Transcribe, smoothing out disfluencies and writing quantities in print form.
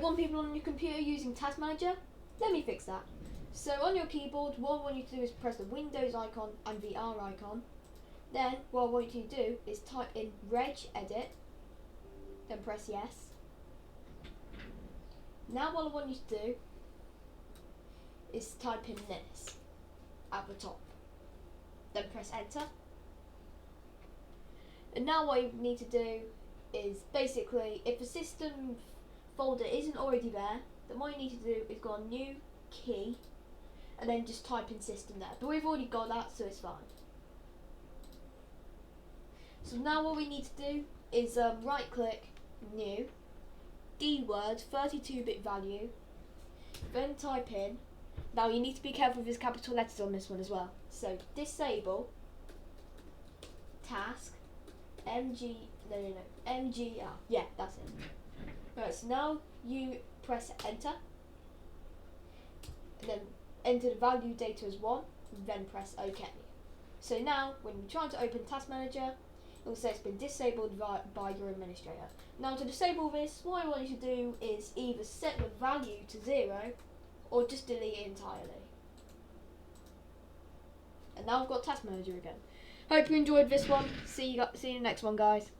want people on your computer using Task Manager? Let me fix that. So on your keyboard, what I want you to do is press the Windows icon and the R icon. Then what I want you to do is type in regedit, then press yes. Now what I want you to do is type in this at the top, then press enter. And now what you need to do is basically, if the system folder isn't already there, then what you need to do is go on new key and then just type in system there. But we've already got that, so it's fine. So now what we need to do is right click, new, DWORD 32-bit value, then type in, now you need to be careful with his capital letters on this one as well. So DisableTaskMgr, yeah, that's it. Right, so now you press enter, and then enter the value data as 1, then press OK. So now when you're trying to open Task Manager, it will say it's been disabled by your administrator. Now to disable this, what I want you to do is either set the value to 0 or just delete it entirely. And now I've got Task Manager again. Hope you enjoyed this one. See you in the next one, guys.